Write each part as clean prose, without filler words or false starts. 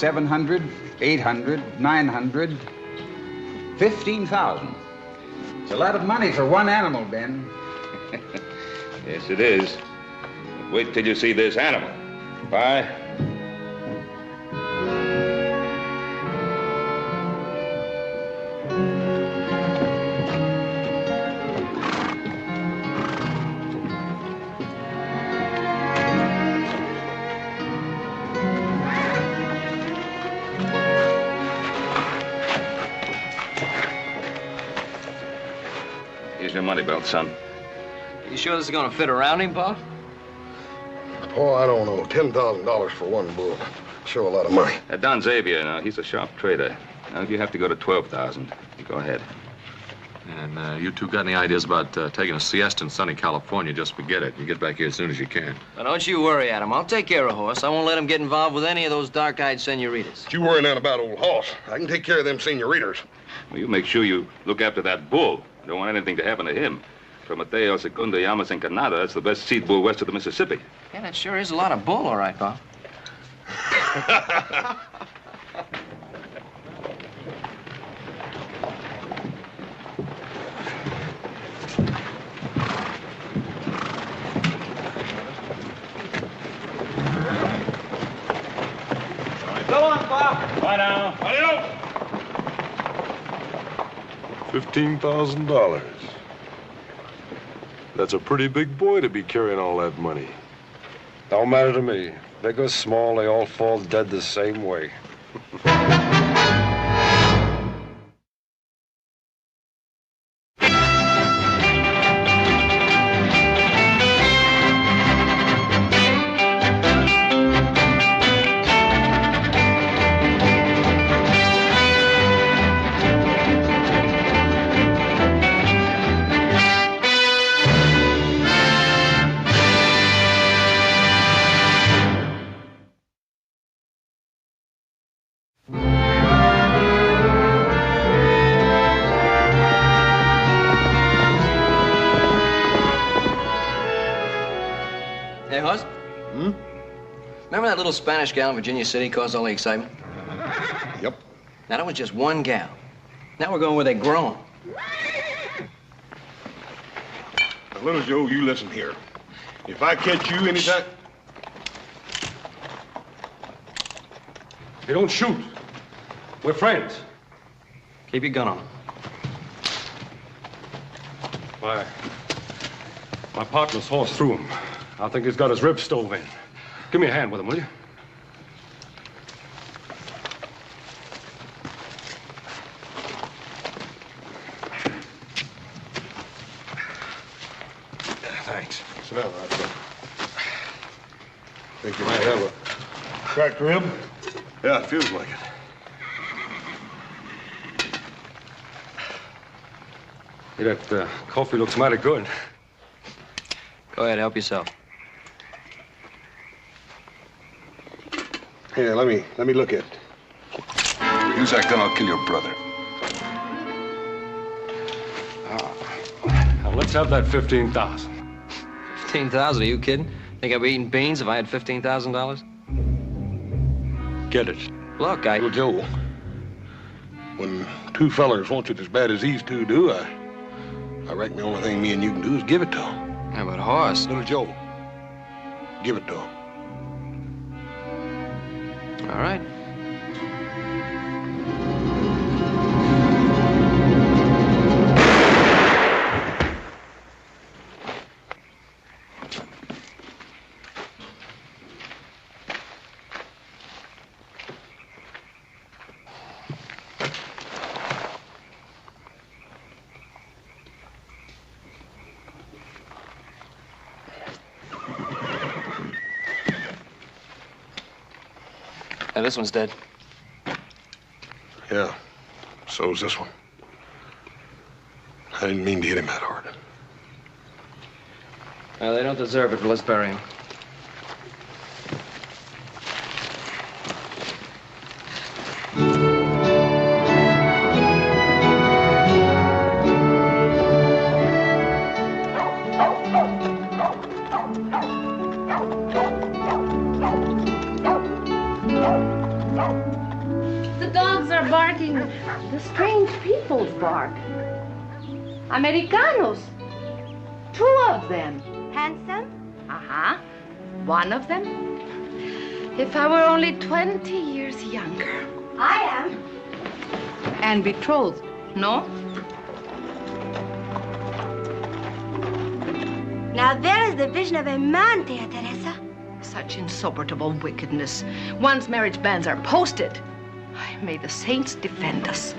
700, 800, 900, 15,000. It's a lot of money for one animal, Ben. Yes, it is. But wait till you see this animal. Bye. Here's your money belt, son. You sure this is gonna fit around him, Pa? Oh, I don't know. $10,000 for one bull. Sure a lot of money. Don Xavier, now, he's a sharp trader. Now, if you have to go to 12,000, you go ahead. And you two got any ideas about taking a siesta in sunny California? Just forget it. You get back here as soon as you can. Now, don't you worry, Adam. I'll take care of Horse. I won't let him get involved with any of those dark-eyed senoritas. Don't you worry none about old Hoss. I can take care of them senoritas. Well, you make sure you look after that bull. You don't want anything to happen to him. From Mateo Segundo Llamas Encarnada, that's the best seed bull west of the Mississippi. Yeah, that sure is a lot of bull, all right, Pa. Go on, Pa. Bye now. Adios. $15,000. That's a pretty big boy to be carrying all that money. Don't matter to me. Big or small, they all fall dead the same way. Hey, Hus? Remember that little Spanish gal in Virginia City caused all the excitement? Yep. Now, that was just one gal. Now we're going where they're grown. Now, Little Joe, you listen here. If I catch you anytime... You don't shoot. We're friends. Keep your gun on. My partner's horse threw him. I think he's got his ribs stove in. Give me a hand with him, will you? Thanks. Sit down, Roscoe. Think you might have a cracked rib? Yeah, it feels like it. Hey, that coffee looks mighty good. Go ahead, help yourself. Here, let me look at it. Use that gun, I'll kill your brother. Now, let's have that $15,000. 15,000? Are you kidding? Think I'd be eating beans if I had $15,000? Get it. Look, Little Joe, when two fellers want it as bad as these two do, I reckon the only thing me and you can do is give it to them. How about Horse? Little Joe, give it to him. All right. Now, this one's dead. Yeah, so's this one. I didn't mean to hit him that hard. Well, they don't deserve it, but let's bury him. No. people's bark. Americanos. 2 of them. Handsome? Uh-huh. One of them. If I were only 20 years younger. I am. And betrothed, no? Now there is the vision of a man, Tia Teresa. Such insupportable wickedness. One's marriage banns are posted. May the saints defend us.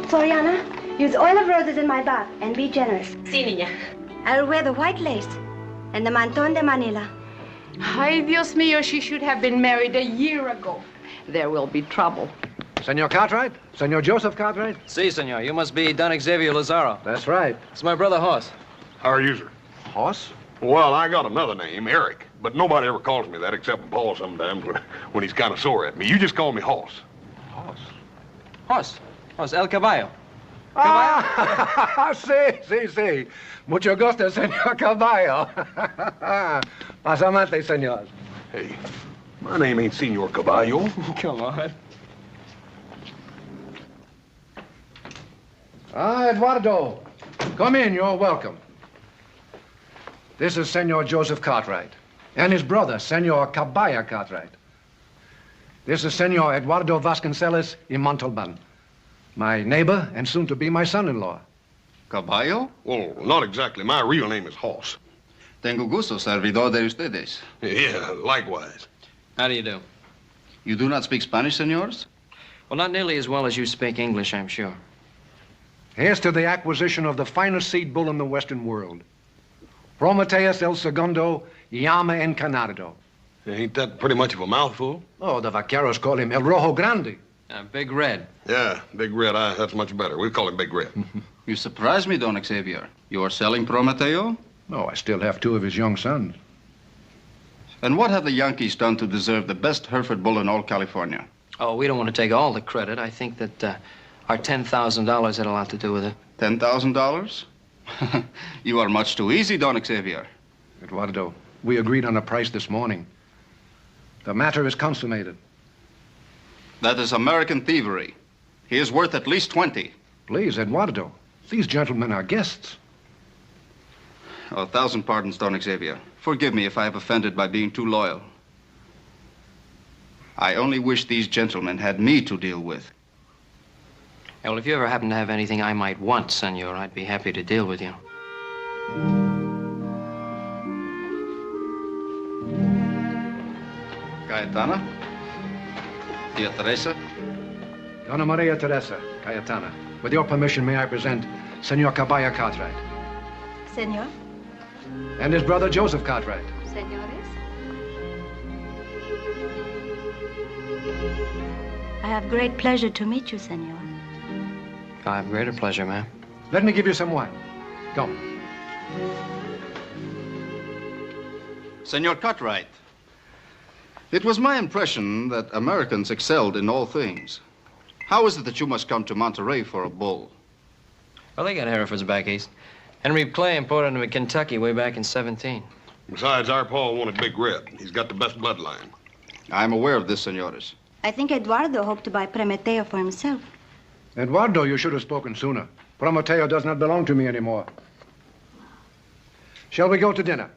Soriana, use oil of roses in my bath and be generous. Sí, niña. I'll wear the white lace and the manton de Manila. Ay, Dios mío, she should have been married a year ago. There will be trouble. Senor Cartwright? Senor Joseph Cartwright? Si, senor. You must be Don Xavier Lazaro. That's right. It's my brother, Hoss. How are you, sir? Hoss? Well, I got another name, Eric. But nobody ever calls me that except Paul sometimes when he's kind of sore at me. You just call me Hoss. Hoss? Hoss. Hoss, El Caballo. Ah, sí. Mucho gusto, Senor Caballo. Pasamante, senor. Hey, my name ain't Senor Caballo. Come on. Eduardo. Come in, you're welcome. This is Senor Joseph Cartwright, and his brother, Senor Caballo Cartwright. This is Senor Eduardo Vasconcelos y Montalban, my neighbor and soon to be my son-in-law. Caballo? Well, not exactly. My real name is Hoss. Tengo gusto, servidor de ustedes. Yeah, likewise. How do you do? You do not speak Spanish, senors? Well, not nearly as well as you speak English, I'm sure. Here's to the acquisition of the finest seed bull in the Western world. Prometheus el Segundo, Llama Encanado. Ain't that pretty much of a mouthful? Oh, the vaqueros call him El Rojo Grande. Big Red. Yeah, Big Red. That's much better. We call him Big Red. You surprise me, Don Xavier. You are selling Prometeo? No, I still have 2 of his young sons. And what have the Yankees done to deserve the best Hereford bull in all California? Oh, we don't want to take all the credit. I think that our $10,000 had a lot to do with it. $10,000? You are much too easy, Don Xavier. Eduardo, we agreed on a price this morning. The matter is consummated. That is American thievery. He is worth at least 20. Please, Eduardo. These gentlemen are guests. 1,000 pardons, Don Xavier. Forgive me if I have offended by being too loyal. I only wish these gentlemen had me to deal with. Well, if you ever happen to have anything I might want, senor, I'd be happy to deal with you. Cayetana? Tia Teresa? Donna Maria Teresa, Cayetana. With your permission, may I present Senor Caballo Cartwright. Senor? And his brother, Joseph Cartwright. Senores? I have great pleasure to meet you, senor. I have greater pleasure, ma'am. Let me give you some wine. Come. Senor Cartwright, it was my impression that Americans excelled in all things. How is it that you must come to Monterey for a bull? Well, they got Herefords back east. Henry Clay imported them to Kentucky way back in 17. Besides, our Paul wanted Big Red. He's got the best bloodline. I'm aware of this, senores. I think Eduardo hoped to buy Prometeo for himself. Eduardo, you should have spoken sooner. Prometeo does not belong to me anymore. Shall we go to dinner?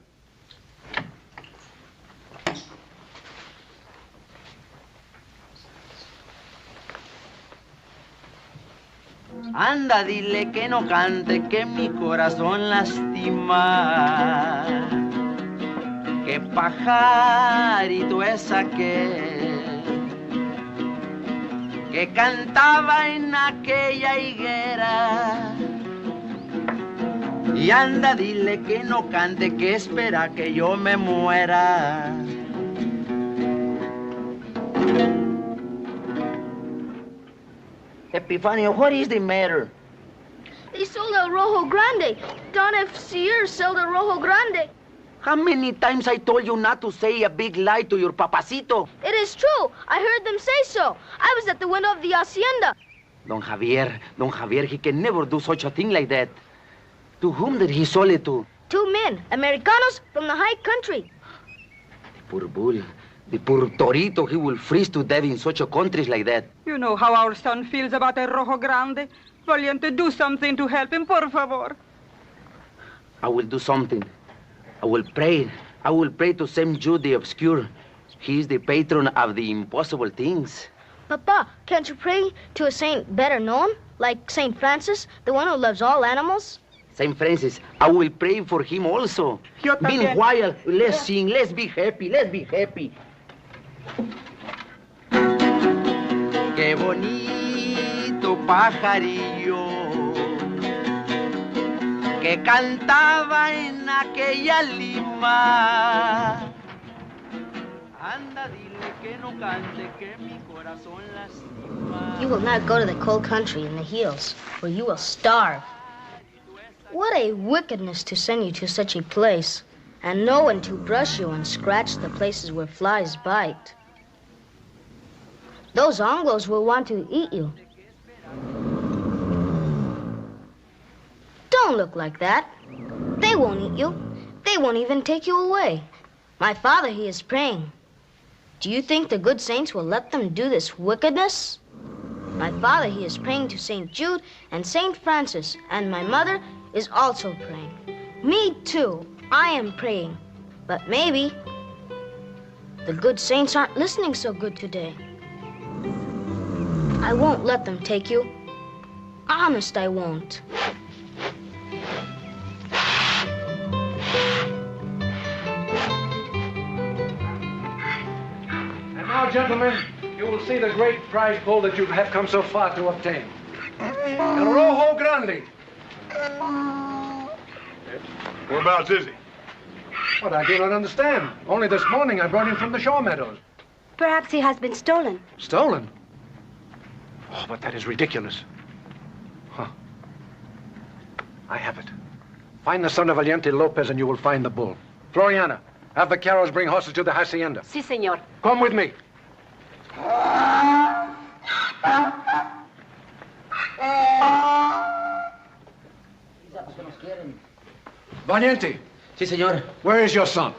Anda, dile que no cante, que mi corazón lastima. Que pajarito es aquel que cantaba en aquella higuera. Y anda, dile que no cante, que espera que yo me muera. Epifanio, what is the matter? They sold El Rojo Grande. Don F. Sears sold El Rojo Grande. How many times I told you not to say a big lie to your papacito? It is true. I heard them say so. I was at the window of the hacienda. Don Javier, he can never do such a thing like that. To whom did he sell it to? 2 men, Americanos from the high country. Poor bull. The poor Torito, he will freeze to death in such a country like that. You know how our son feels about El Rojo Grande. Valiente, do something to help him, por favor. I will do something. I will pray. I will pray to Saint Jude the Obscure. He is the patron of the impossible things. Papa, can't you pray to a saint better known? Like Saint Francis, the one who loves all animals? Saint Francis, I will pray for him also. Meanwhile, let's sing, let's be happy, let's be happy. Qué bonito pajarillo que cantaba en aquella lima. Anda, dile que no cante, que mi corazón lastima. You will not go to the cold country in the hills, where you will starve. What a wickedness to send you to such a place, and no one to brush you and scratch the places where flies bite. Those Anglos will want to eat you. Don't look like that. They won't eat you. They won't even take you away. My father, he is praying. Do you think the good saints will let them do this wickedness? My father, he is praying to St. Jude and St. Francis, and my mother is also praying. Me too. I am praying. But maybe the good saints aren't listening so good today. I won't let them take you. Honest, I won't. And now, gentlemen, you will see the great prize bull that you have come so far to obtain. El Rojo Grande. Whereabouts is he? What, I do not understand. Only this morning I brought him from the shore meadows. Perhaps he has been stolen. Stolen? Oh, but that is ridiculous. Huh. I have it. Find the son of Valiente Lopez and you will find the bull. Floriana, have the Carrolls bring horses to the hacienda. Sí, señor. Come with me. Valiente. Sí, señor. Where is your son?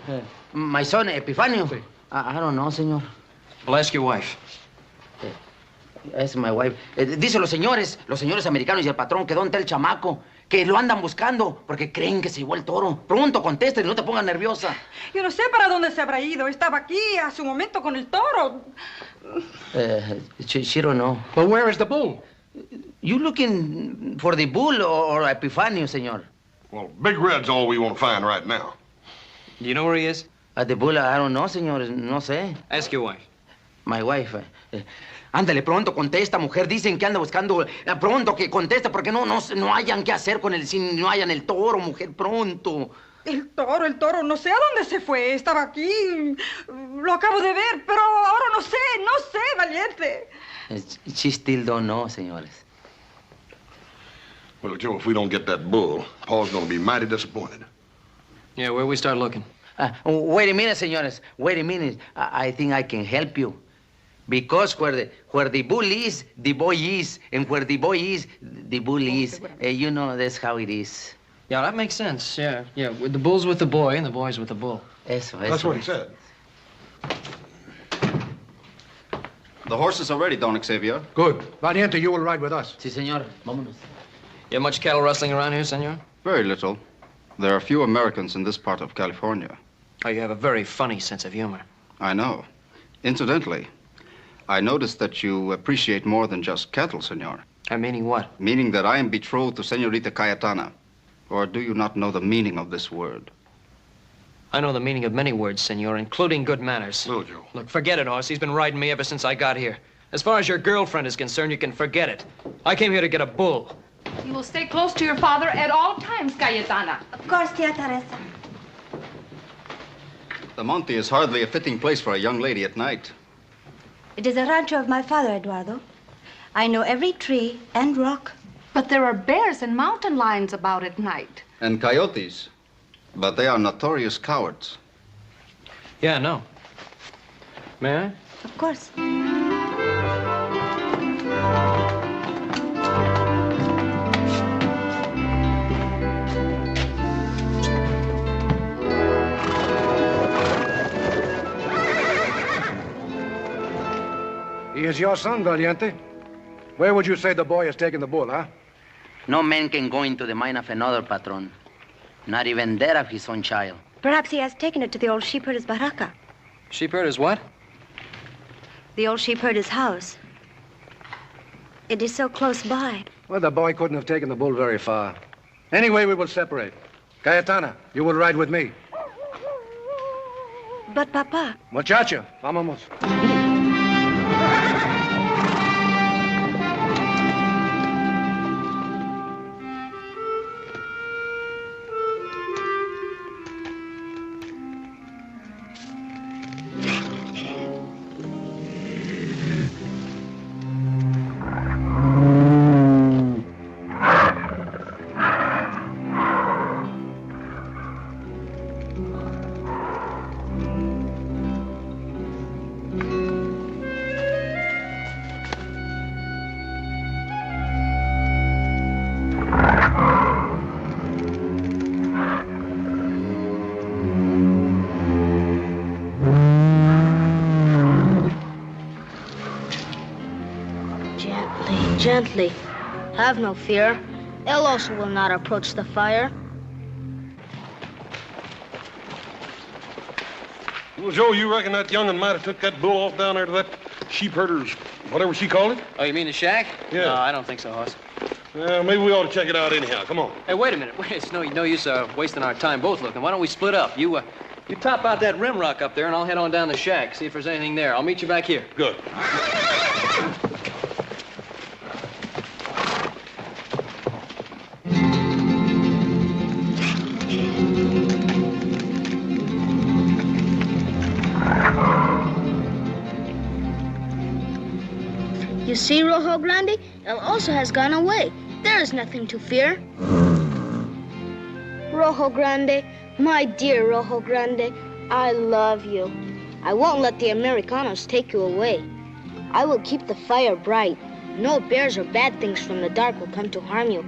My son, Epifanio. Sí. I don't know, señor. Well, ask your wife. Es my wife. Dice los señores americanos y el patrón que dónde está el chamaco, que lo andan buscando porque creen que se llevó el toro. Pronto contesten, no te pongas nerviosa. Yo no sé para dónde se habrá ido. Estaba aquí hace un momento con el toro. She don't know. But where is the bull? You looking for the bull or Epifanio, señor? Well, Big Red's all we want to find right now. Do you know where he is? The bull, I don't know, señor. No sé. Ask your wife. My wife. Ándale, pronto, contesta, mujer. Dicen que anda buscando. Pronto, que contesta, porque no hayan qué hacer con si no hayan el toro, mujer, pronto. El toro, no sé a dónde se fue. Estaba aquí. Lo acabo de ver, pero ahora no sé, Valiente. She still don't know, señores. Well, Joe, if we don't get that bull, Paul's going to be mighty disappointed. Yeah, where we start looking? Wait a minute, señores. Wait a minute. I think I can help you. Because where the bull is, the boy is. And where the boy is, the bull is. You know, that's how it is. Yeah, that makes sense. Yeah. The bull's with the boy and the boy's with the bull. Eso. That's what he said. The horses are ready, Don Xavier. Good. Valiente, you will ride with us. Sí, señor. Vámonos. You have much cattle rustling around here, senor? Very little. There are few Americans in this part of California. Oh, you have a very funny sense of humor. I know. Incidentally, I noticed that you appreciate more than just cattle, senor. Meaning what? Meaning that I am betrothed to Senorita Cayetana. Or do you not know the meaning of this word? I know the meaning of many words, senor, including good manners. Little Joe. Look, forget it, Hoss. He's been riding me ever since I got here. As far as your girlfriend is concerned, you can forget it. I came here to get a bull. You will stay close to your father at all times, Cayetana. Of course, Tia Teresa. The Monte is hardly a fitting place for a young lady at night. It is a rancho of my father, Eduardo. I know every tree and rock. But there are bears and mountain lions about at night. And coyotes. But they are notorious cowards. Yeah, no. May I? Of course. is your son, Valiente. Where would you say the boy has taken the bull, huh? No man can go into the mind of another, patron. Not even that of his own child. Perhaps he has taken it to the old sheepherder's barraca. Sheepherder's what? The old sheepherder's house. It is so close by. Well, the boy couldn't have taken the bull very far. Anyway, we will separate. Cayetana, you will ride with me. But, Papa... Muchacha, vámonos. Gently. Have no fear. El Oso will not approach the fire. Well, Joe, you reckon that young'un might have took that bull off down there to that sheep herder's, whatever she called it? Oh, you mean the shack? Yeah. No, I don't think so, Hoss. Maybe we ought to check it out anyhow. Come on. Hey, wait a minute. It's no use wasting our time both looking. Why don't we split up? You top out that rim rock up there, and I'll head on down the shack, see if there's anything there. I'll meet you back here. Good. You see, Rojo Grande? El Oso has gone away. There is nothing to fear. Rojo Grande, my dear Rojo Grande, I love you. I won't let the Americanos take you away. I will keep the fire bright. No bears or bad things from the dark will come to harm you.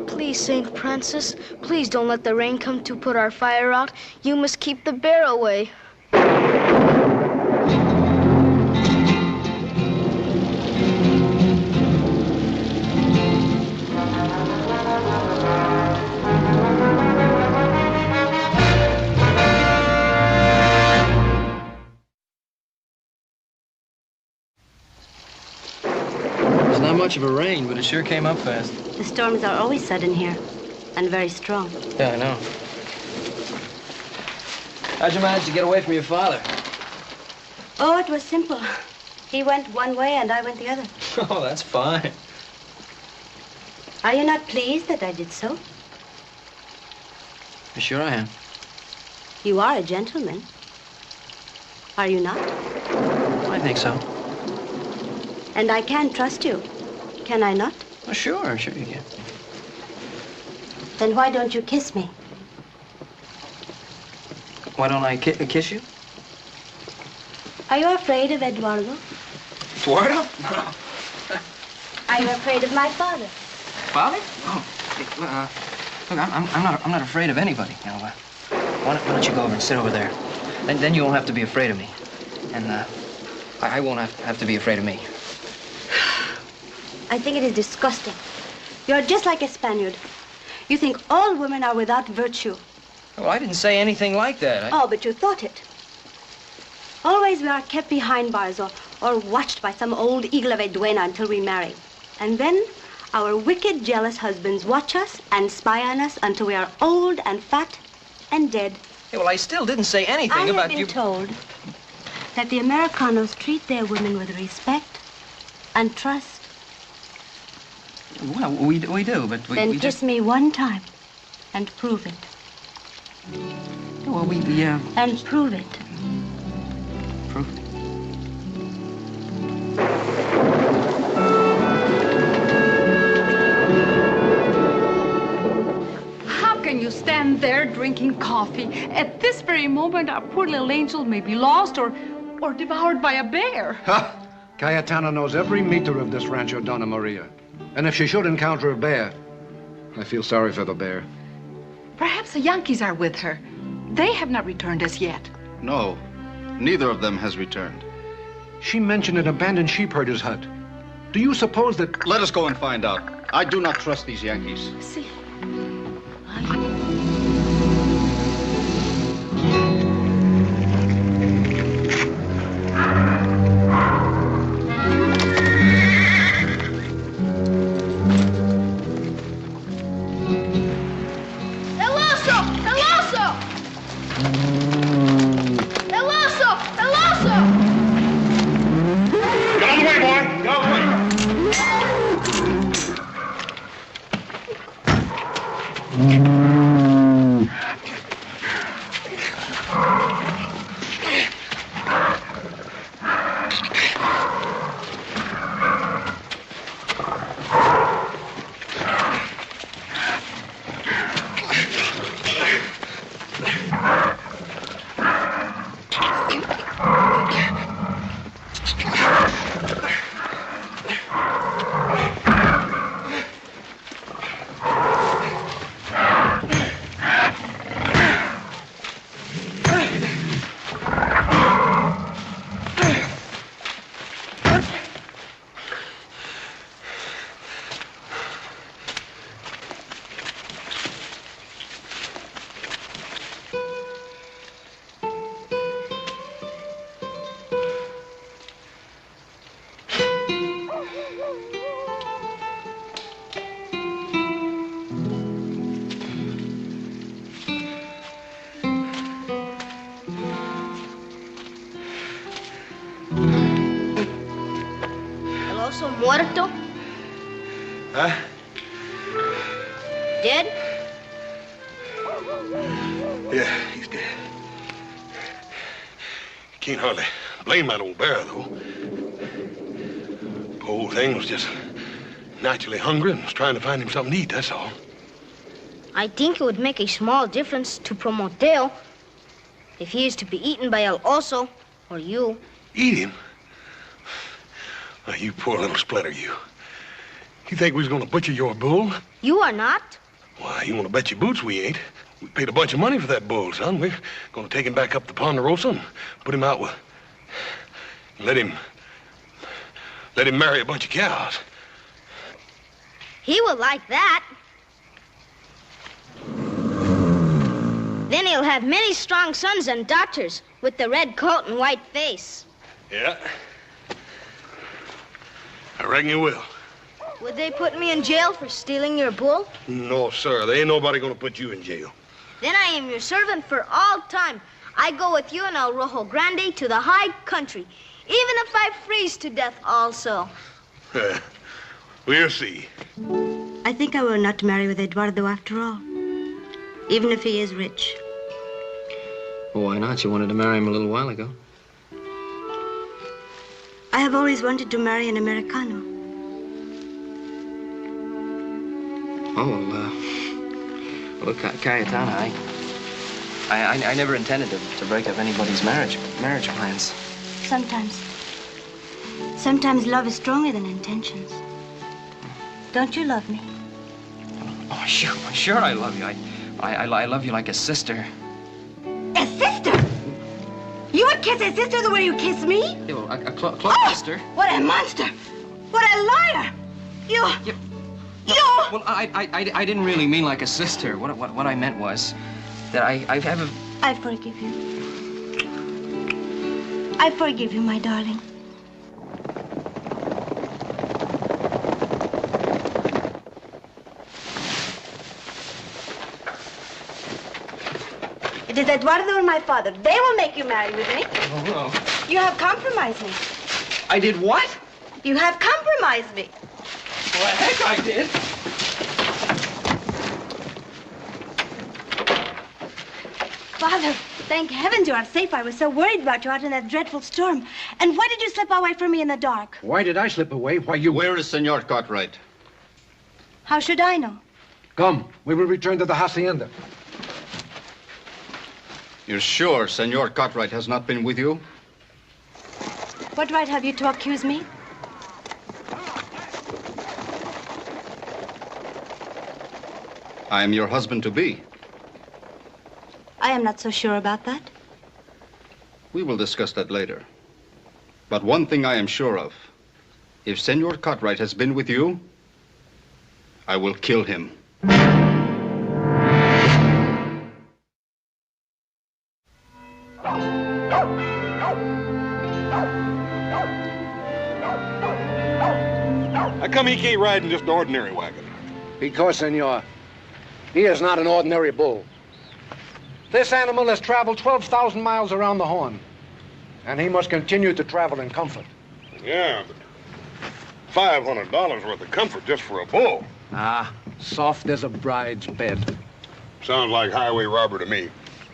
Please, St. Francis, please don't let the rain come to put our fire out. You must keep the bear away. Not much of a rain, but it sure came up fast. The storms are always sudden here, and very strong. Yeah, I know. How'd you manage to get away from your father? Oh, it was simple. He went one way and I went the other. Oh, that's fine. Are you not pleased that I did so? Sure I am. You are a gentleman. Are you not? I think so. And I can trust you. Can I not? Oh, sure you can. Then why don't you kiss me? Why don't I kiss you? Are you afraid of Eduardo? Eduardo? No. Are you afraid of my father? Father? Oh, look, I'm not afraid of anybody. You know, why don't you go over and sit over there? Then you won't have to be afraid of me, and I won't have to be afraid of me. I think it is disgusting. You're just like a Spaniard. You think all women are without virtue. Well, I didn't say anything like that. Oh, but you thought it. Always we are kept behind bars or watched by some old eagle of a duenna until we marry. And then our wicked, jealous husbands watch us and spy on us until we are old and fat and dead. Yeah, well, I still didn't say anything about you. I have been told that the Americanos treat their women with respect and trust. Well, we do, but we Then we kiss just... me one time and prove it. Well, And prove it. Prove it. How can you stand there drinking coffee? At this very moment, our poor little angel may be lost or devoured by a bear. Ha! Cayetana knows every meter of this Rancho Donna Maria. And if she should encounter a bear, I feel sorry for the bear. Perhaps the Yankees are with her. They have not returned as yet. No, neither of them has returned. She mentioned an abandoned sheep herder's hut. Do you suppose that... Let us go and find out. I do not trust these Yankees. See. Muerto? Huh? Dead? Yeah, he's dead. Can't hardly blame that old bear, though. Poor old thing was just naturally hungry and was trying to find him something to eat, that's all. I think it would make a small difference to Prometeo if he is to be eaten by El Oso or you. Eat him? Oh, you poor little splinter, you. You think we was gonna butcher your bull? You are not. Why, you want to bet your boots we ain't. We paid a bunch of money for that bull, son. We're gonna take him back up to Ponderosa and put him out with... Let him marry a bunch of cows. He will like that. Then he'll have many strong sons and daughters with the red coat and white face. Yeah. I reckon you will. Would they put me in jail for stealing your bull? No, sir. There ain't nobody gonna put you in jail. Then I am your servant for all time. I go with you and El Rojo Grande to the high country, even if I freeze to death also. We'll see. I think I will not marry with Eduardo after all, even if he is rich. Well, why not? You wanted to marry him a little while ago. I have always wanted to marry an Americano. Oh, well, Cayetana, I never intended to break up anybody's marriage plans. Sometimes love is stronger than intentions. Don't you love me? Oh, sure I love you. I love you like a sister. A sister? You would kiss a sister the way you kiss me? Yeah, well, a close sister. What a monster! What a liar! You... Well, I didn't really mean like a sister. What I meant was that I have a... I forgive you. I forgive you, my darling. It is Eduardo or my father. They will make you marry with me. Oh, no. You have compromised me. I did what? You have compromised me. Well, heck, I did. Father, thank heavens you are safe. I was so worried about you out in that dreadful storm. And why did you slip away from me in the dark? Why did I slip away? Why, you... Where is Senor Cartwright? How should I know? Come, we will return to the hacienda. You're sure Senor Cartwright has not been with you? What right have you to accuse me? I am your husband-to-be. I am not so sure about that. We will discuss that later. But one thing I am sure of. If Senor Cartwright has been with you, I will kill him. How come he can't ride in just an ordinary wagon? Because, senor, he is not an ordinary bull. This animal has traveled 12,000 miles around the Horn, and he must continue to travel in comfort. Yeah, but $500 worth of comfort just for a bull. Ah, soft as a bride's bed. Sounds like highway robber to me.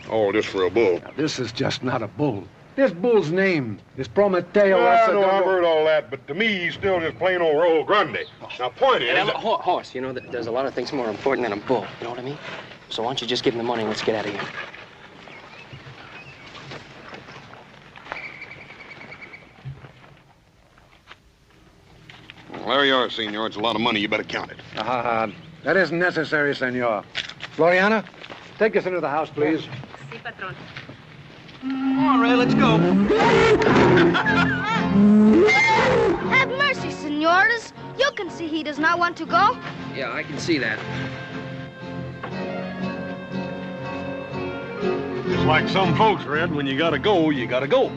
All just for a bull. Now, this is just not a bull. This bull's name is Prometeo. I know, I've heard all that, but to me, he's still just plain old Toro Grande. Now, point is... And horse, you know, there's a lot of things more important than a bull. You know what I mean? So why don't you just give him the money and let's get out of here. Well, there you are, senor. It's a lot of money. You better count it. That isn't necessary, senor. Floriana, take us into the house, please. Si, patron. All right, let's go. Have mercy, senores. You can see he does not want to go. Yeah, I can see that. Just like some folks, Red, when you gotta go, you gotta go.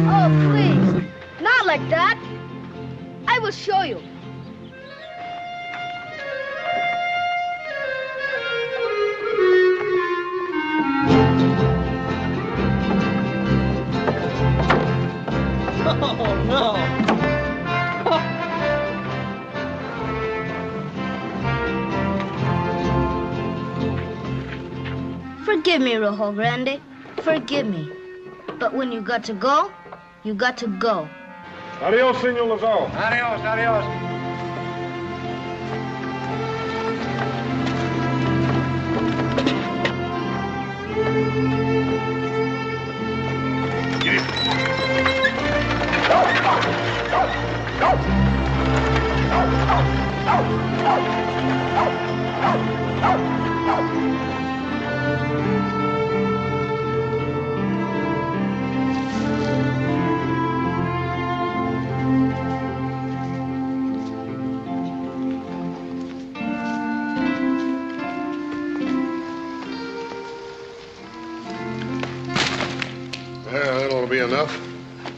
Oh, please. Not like that. I will show you. Oh, no. Forgive me, Rojo Grande. Forgive me. But when you got to go, you got to go. Adios, Senor Lazaro. Adios, adios. That'll be enough.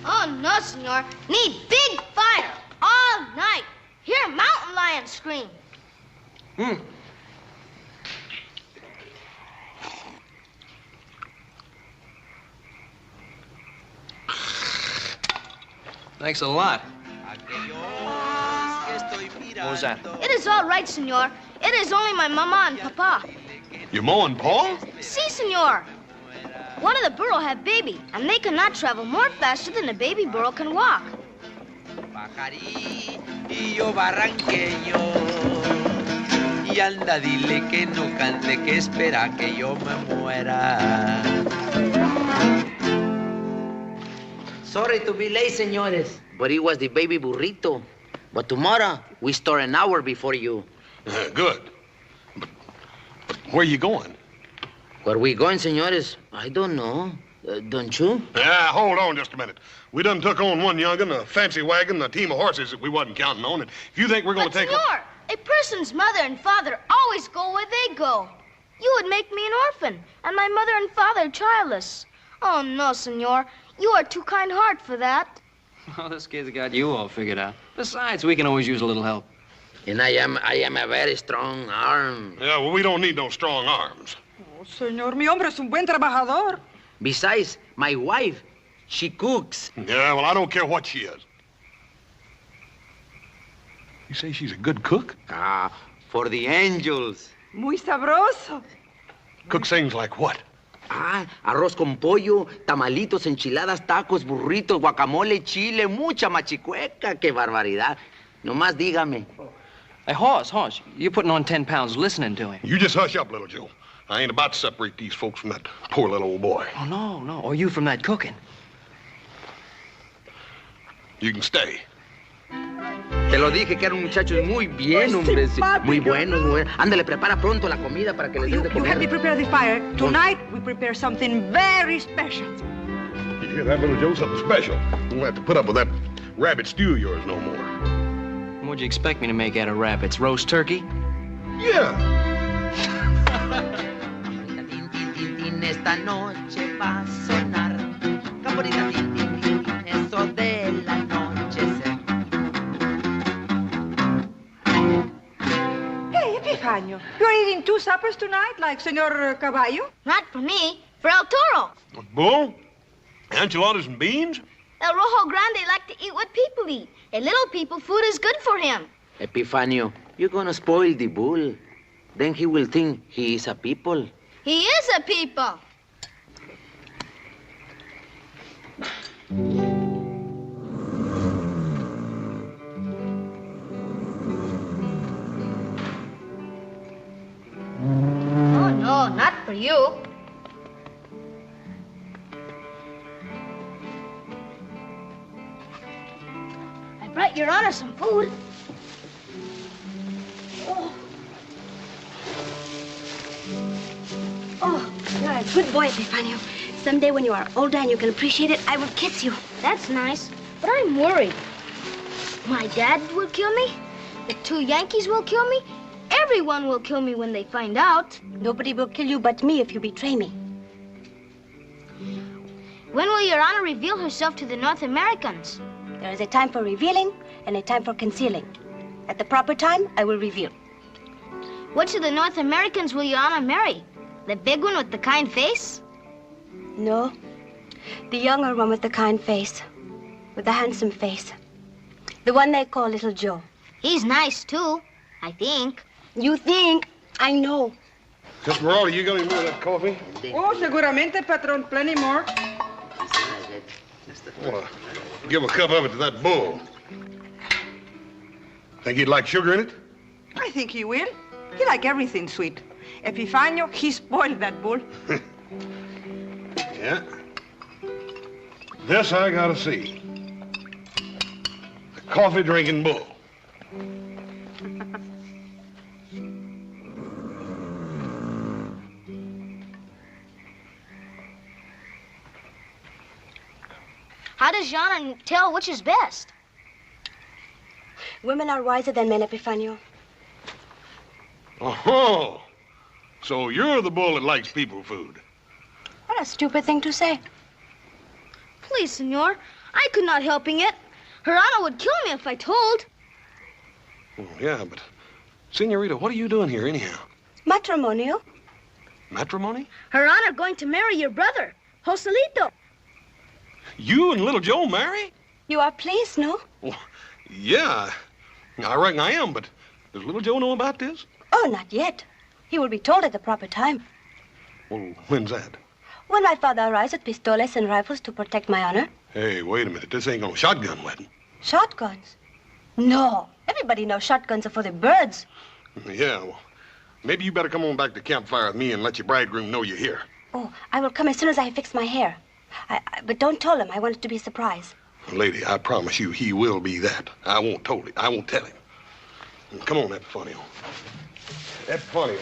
Oh, no, senor. Need big fire all night. Hear mountain lions scream. Thanks a lot. What was that? It is all right, senor. It is only my mama and papa. Your ma and pa? Si, senor. One of the burro had baby, and they cannot travel more faster than a baby burro can walk. Pajarillo barranqueño, y anda dile que no cante, que espera que yo me muera. Sorry to be late, señores, but it was the baby burrito. But tomorrow, we start an hour before you. Good. But where you going? Where we going, señores? I don't know. Don't you? Yeah, hold on just a minute. We done took on one young'un, a fancy wagon, a team of horses that we wasn't counting on. And if you think we're going to take... Senor, a person's mother and father always go where they go. You would make me an orphan, and my mother and father childless. Oh, no, senor. You are too kind-hearted for that. Oh, this kid's got you all figured out. Besides, we can always use a little help. And I am a very strong arm. Yeah, well, we don't need no strong arms. Oh, señor, mi hombre es un buen trabajador. Besides, my wife, she cooks. Yeah, well, I don't care what she is. You say she's a good cook? Ah, for the angels. Muy sabroso. Cook things like what? Ah, arroz con pollo, tamalitos, enchiladas, tacos, burritos, guacamole, chile, mucha machicueca. ¡Qué barbaridad! Nomás dígame. Hey, Hoss, you're putting on 10 pounds listening to him. You just hush up, little Joe. I ain't about to separate these folks from that poor little old boy. Oh, no. Or you from that cooking. You can stay. Te lo dije que eran muchachos muy bien, hombre. Muy buenos, muy buenos. Ándale, prepara pronto la comida para que les den de You help me comer. prepare the fire. Tonight, we prepare something very special. You hear that, little Joe? Something special. We won't have to put up with that rabbit stew of yours no more. What'd you expect me to make out of rabbits? Roast turkey? Yeah. Esta noche va a sonar campanita, tin, tin, tin, tin, eso del anochecer. Hey, Epifanio, you're eating 2 suppers tonight, like Senor Caballo? Not for me, for El Toro. Bull? Enchiladas and beans? El Rojo Grande like to eat what people eat. And little people, food is good for him. Epifanio, you're gonna spoil the bull. Then he will think he is a people. He is a people. Oh, no, not for you. I brought Your Honor some food. Oh, you're a good boy, Epifanio. Someday when you are older and you can appreciate it, I will kiss you. That's nice, but I'm worried. My dad will kill me. The 2 Yankees will kill me. Everyone will kill me when they find out. Nobody will kill you but me if you betray me. When will Your Honor reveal herself to the North Americans? There is a time for revealing and a time for concealing. At the proper time, I will reveal. Which of the North Americans will Your Honor marry? The big one with the kind face? No, the younger one with the kind face, with the handsome face. The one they call Little Joe. He's nice, too, I think. You think? I know. Sister Morales, you got any more of that coffee? Oh, seguramente, patron, plenty more. Well, give a cup of it to that bull. Think he'd like sugar in it? I think he will. He like everything sweet. Epifanio, he spoiled that bull. Yeah. This I gotta see. The coffee-drinking bull. How does Your Honor tell which is best? Women are wiser than men, Epifanio. Oh, so you're the bull that likes people food. What a stupid thing to say. Please, Senor, I could not helping it. Her Honor would kill me if I told. Oh, yeah, but, Senorita, what are you doing here anyhow? Matrimonio. Matrimony? Her Honor going to marry your brother, Joselito. You and little Joe marry? You are pleased, no? Well, yeah, I reckon I am, but does little Joe know about this? Oh, not yet. He will be told at the proper time. Well, when's that? When my father arrives with pistoles and rifles to protect my honor. Hey, wait a minute. This ain't no shotgun wedding. Shotguns? No. Everybody knows shotguns are for the birds. Yeah, well, maybe you better come on back to the campfire with me and let your bridegroom know you're here. Oh, I will come as soon as I fix my hair. But don't tell him. I want it to be a surprise. Lady, I promise you he will be that. I won't tell him. Come on, Epifanio. Epifanio,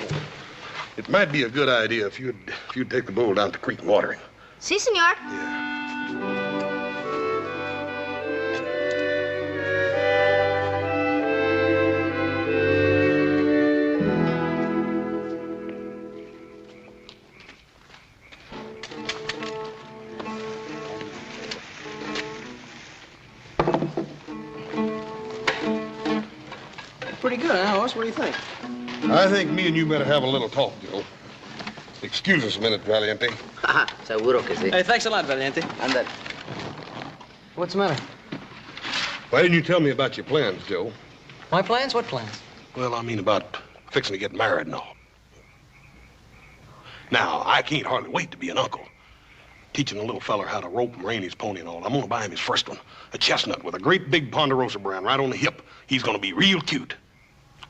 it might be a good idea if you'd take the bull down to the creek and water him. Si, senor. Pretty good, huh, Hoss? What do you think? I think me and you better have a little talk, Joe. Excuse us a minute, Valiente. Seguro que sí. Hey, thanks a lot, Valiente. Ándale. What's the matter? Why didn't you tell me about your plans, Joe? My plans? What plans? Well, I mean about fixing to get married and all. Now, I can't hardly wait to be an uncle. Teaching a little feller how to rope and rein his pony and all. I'm gonna buy him his first one, a chestnut with a great big Ponderosa brand right on the hip. He's gonna be real cute.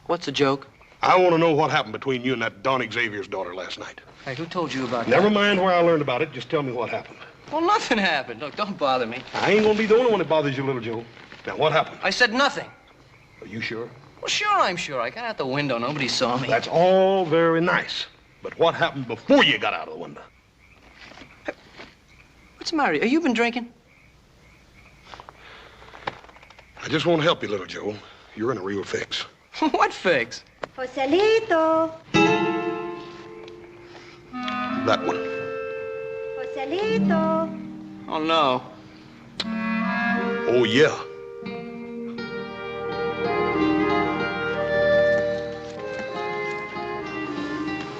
What's the joke? I want to know what happened between you and that Don Xavier's daughter last night. Hey, who told you about that? Never mind where I learned about it. Just tell me what happened. Well, nothing happened. Look, don't bother me. I ain't gonna be the only one that bothers you, little Joe. Now, what happened? I said nothing. Are you sure? Well, sure, I'm sure. I got out the window. Nobody saw me. That's all very nice. But what happened before you got out of the window? What's the matter? Have you been drinking? I just want to help you, little Joe. You're in a real fix. What fix? Joselito. That one. Joselito. Oh, no. Oh, yeah.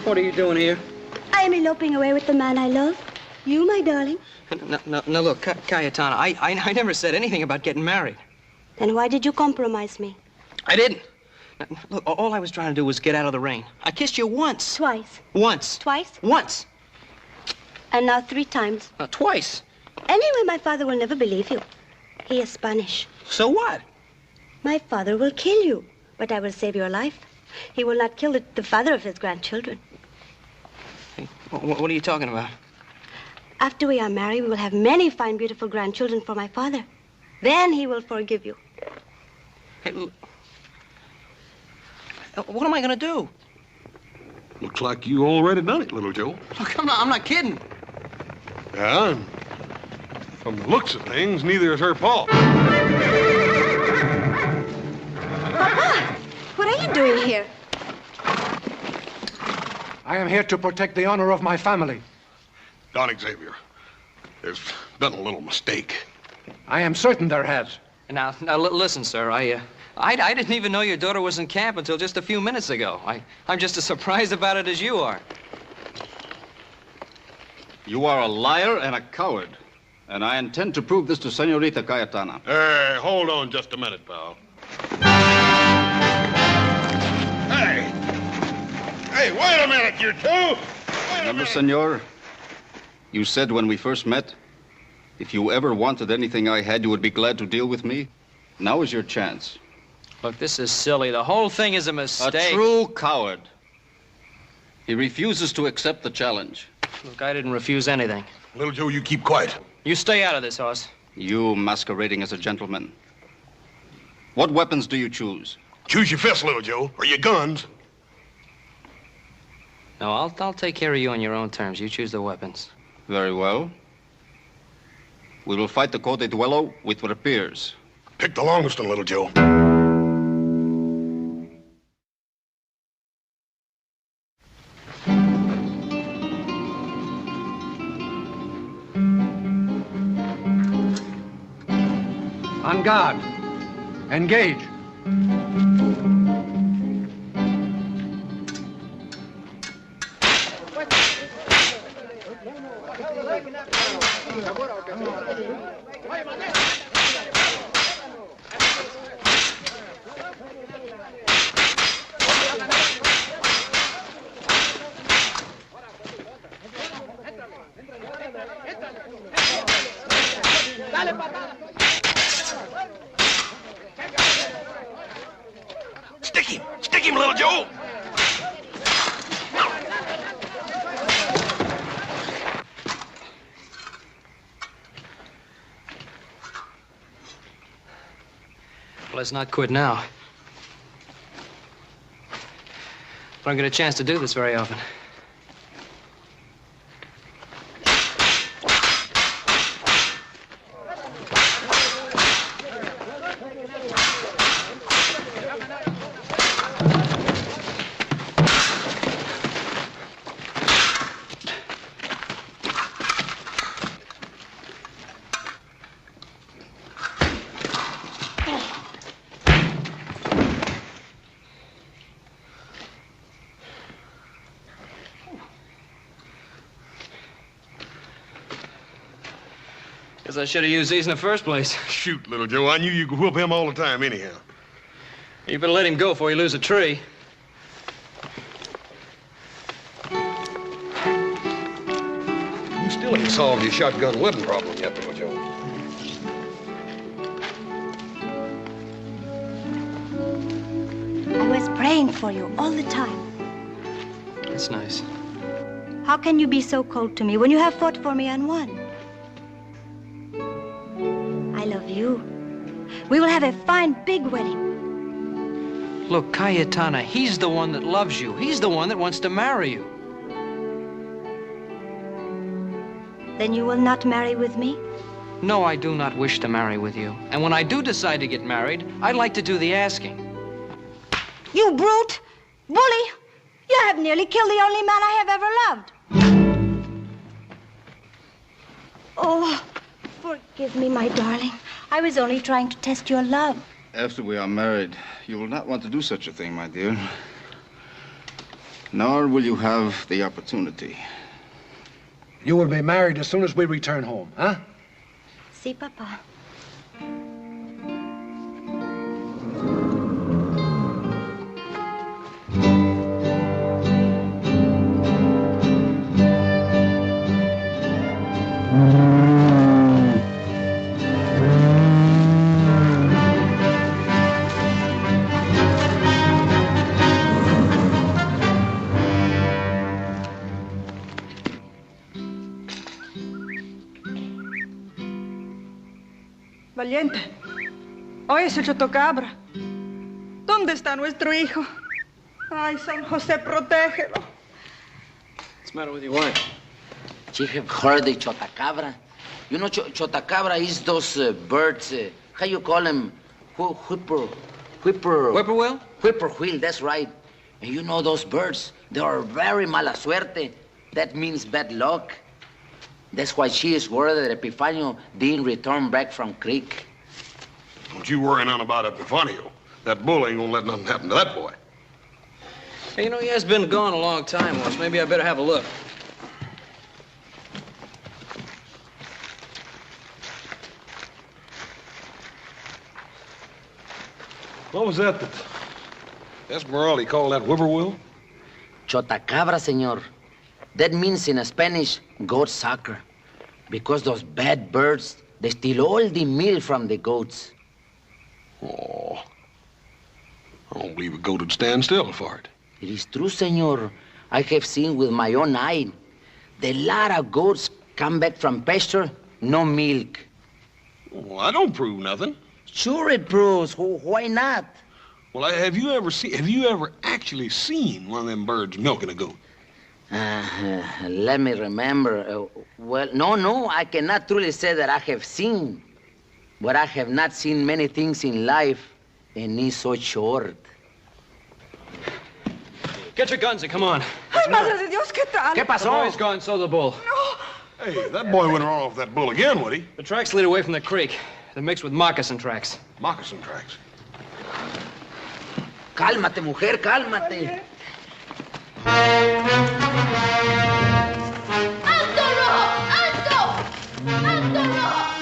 What are you doing here? I am eloping away with the man I love. You, my darling. No, look, Cayetana, I never said anything about getting married. Then why did you compromise me? I didn't. Look, all I was trying to do was get out of the rain. I kissed you once. Twice. Once. Twice? Once. And now 3 times. Twice. Anyway, my father will never believe you. He is Spanish. So what? My father will kill you, but I will save your life. He will not kill the father of his grandchildren. Hey, what are you talking about? After we are married, we will have many fine, beautiful grandchildren for my father. Then he will forgive you. Hey, what am I going to do? Looks like you already done it, little Joe. Look, I'm not kidding. Yeah, and from the looks of things, neither is her pa. Papa, what are you doing here? I am here to protect the honor of my family. Don Xavier, there's been a little mistake. I am certain there has. Now, listen, sir. I didn't even know your daughter was in camp until just a few minutes ago. I'm just as surprised about it as you are. You are a liar and a coward. And I intend to prove this to Senorita Cayetana. Hey, hold on just a minute, pal. Hey! Hey, wait a minute, you two! Remember, senor? You said when we first met, if you ever wanted anything I had, you would be glad to deal with me. Now is your chance. Look, this is silly. The whole thing is a mistake. A true coward. He refuses to accept the challenge. Look, I didn't refuse anything. Little Joe, you keep quiet. You stay out of this, Hoss. You masquerading as a gentleman. What weapons do you choose? Choose your fists, little Joe, or your guns. No, I'll take care of you on your own terms. You choose the weapons. Very well. We will fight the Cote de Duelo with rapiers. Pick the longest one, little Joe. On guard. Engage. Stick him, little Joe! Well, let's not quit now. I don't get a chance to do this very often. Guess I should have used these in the first place. Shoot, little Joe, I knew you could whoop him all the time anyhow. You better let him go before you lose a tree. You still ain't solved your shotgun weapon problem yet, little Joe. I was praying for you all the time. That's nice. How can you be so cold to me when you have fought for me and won? I love you. We will have a fine, big wedding. Look, Cayetana, he's the one that loves you. He's the one that wants to marry you. Then you will not marry with me? No, I do not wish to marry with you. And when I do decide to get married, I'd like to do the asking. You brute! Bully! You have nearly killed the only man I have ever loved. Oh, forgive me, my darling. I was only trying to test your love. After we are married, you will not want to do such a thing, my dear. Nor will you have the opportunity. You will be married as soon as we return home, huh? Si, Papa. Valiente. Óyese, Chotocabra. ¿Dónde está nuestro hijo? Ay, San José, protégelo. What's the matter with your wife? She have heard the Chotacabra. You know, Chotacabra is those birds, how you call them? Whippoorwill? Whippoorwill, that's right. And you know those birds, they are very mala suerte. That means bad luck. That's why she is worried that Epifanio didn't return back from Creek. Don't you worry none about Epifanio. That bull ain't gonna let nothing happen to that boy. Hey, you know, he has been gone a long time, Wes. Maybe I better have a look. What was that Esmeralda called that whippoorwill? Chotacabra, senor. That means in Spanish, goat sucker. Because those bad birds, they steal all the meal from the goats. Oh, I don't believe a goat would stand still for it. It is true, senor. I have seen with my own eye. The lot of goats come back from pasture, no milk. Well, I don't prove nothing. Sure it proves. Why not? Well, have you ever actually seen one of them birds milking a goat? Let me remember. Well, no, I cannot truly say that I have seen. But I have not seen many things in life, and it's so short. Get your guns and come on. Ay, Madre de Dios, ¿qué tal? ¿Qué pasó? The boy's gone, so the bull. No. Hey, that boy wouldn't run off that bull again, would he? The tracks lead away from the creek. They're mixed with moccasin tracks. Moccasin tracks? Cálmate, mujer, cálmate. ¡Alto, Rojo! ¡Alto! ¡Alto, Rojo!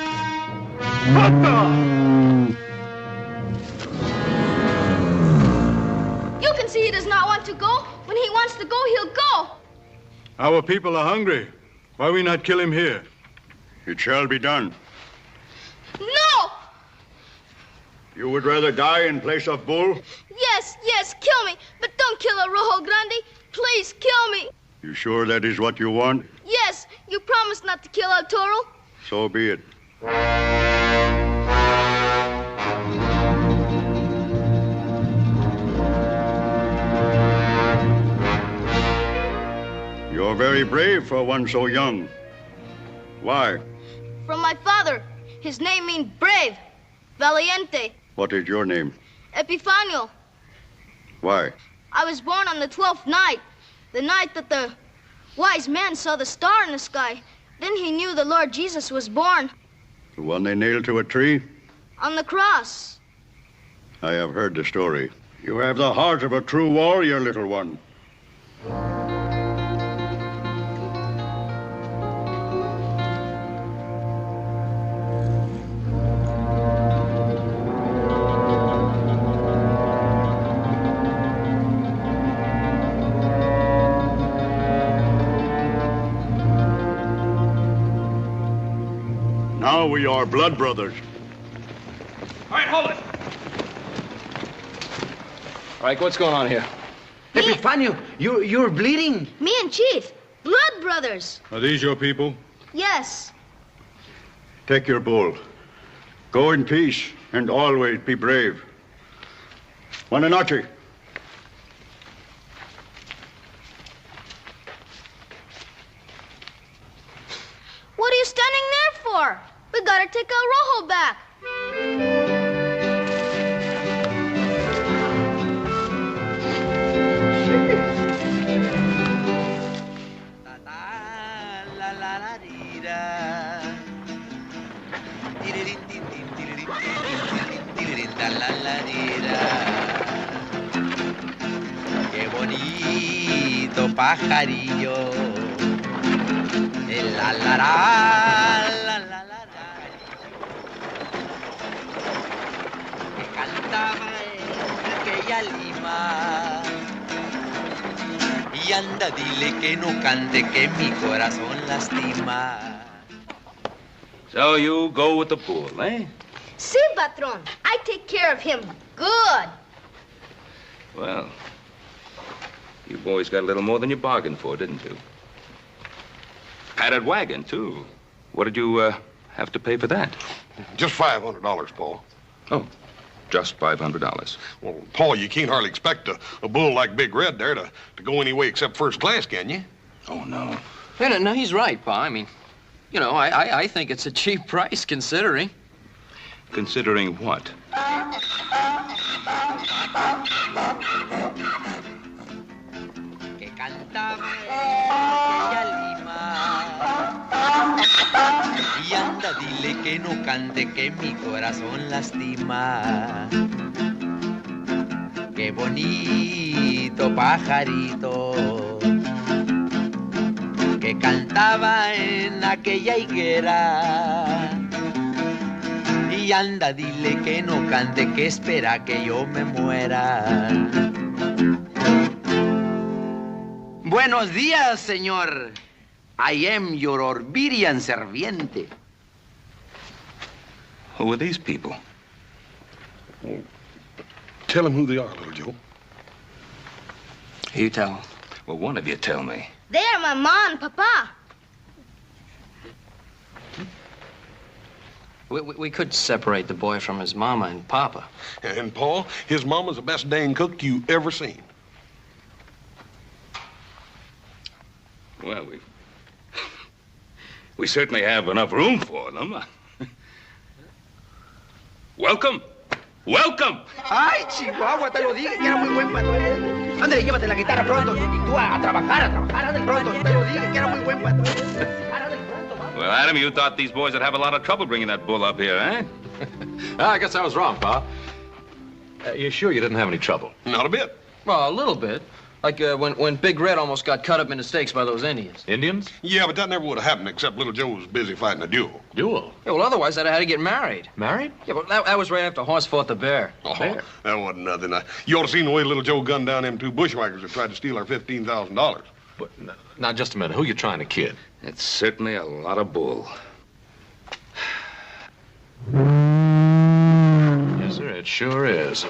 You can see he does not want to go. When he wants to go, he'll go. Our people are hungry. Why we not kill him here? It shall be done. No! You would rather die in place of bull? Yes, kill me. But don't kill a Rojo Grande. Please, kill me. You sure that is what you want? Yes, you promised not to kill El Toro. So be it. You're very brave for one so young. Why? From my father. His name means brave. Valiente. What is your name? Epifanio. Why? I was born on the 12th night. The night that the wise man saw the star in the sky. Then he knew the Lord Jesus was born. The one they nailed to a tree? On the cross. I have heard the story. You have the heart of a true warrior, little one. Now we are blood brothers. All right, hold it. All right, what's going on here? Epifanio, you're bleeding. Me and Chief. Blood brothers. Are these your people? Yes. Take your bull. Go in peace and always be brave. Buenas noches. What are you standing there for? We gotta take El Rojo back. Qué bonito pajarillo. El la la la que cantaba en aquella lima. Y anda, dile que no cante, que mi corazón lastima. So you go with the bull, eh? Si, patron. I take care of him good. Well, you boys got a little more than you bargained for, didn't you? Padded wagon, too. What did you have to pay for that? Just $500, Paul. Oh, just $500. Well, Paul, you can't hardly expect a bull like Big Red there to go any way except first class, can you? Oh, no. No, he's right, Pa. I mean, you know, I think it's a cheap price considering. Considering what? Que cantaba en aquella lima. Y anda, dile que no cante, que mi corazón lastima. Qué bonito pajarito que cantaba en aquella higuera. Y anda, dile que no cante, que espera que yo me muera. Buenos días, señor. I am your obedient serviente. Who are these people? Tell him who they are, little Joe. You tell him. Well, one of you tell me. They are my ma and papa. We could separate the boy from his mama and papa. And, Paul, his mama's the best dang cook you ever seen. Well, we certainly have enough room for them. Welcome. Welcome. Ay, Chihuahua, te lo dije que era muy buen patrón. Ándale, llévate la guitarra pronto. Y tú a trabajar, ándale pronto. Te lo dije que era muy buen patrón. Well, Adam, you thought these boys would have a lot of trouble bringing that bull up here, eh? I guess I was wrong, Pa. You sure you didn't have any trouble? Not a bit. Well, a little bit. Like when Big Red almost got cut up into steaks by those Indians. Indians? Yeah, but that never would have happened except little Joe was busy fighting a duel. Duel? Yeah, well, otherwise I'd have had to get married. Married? Yeah, but that was right after Horse fought the bear. Oh, bear? That wasn't nothing. You ought to seen the way little Joe gunned down them two bushwhackers that tried to steal our $15,000. But now, just a minute. Who you trying to kid? It's certainly a lot of bull. Yes, sir, it sure is.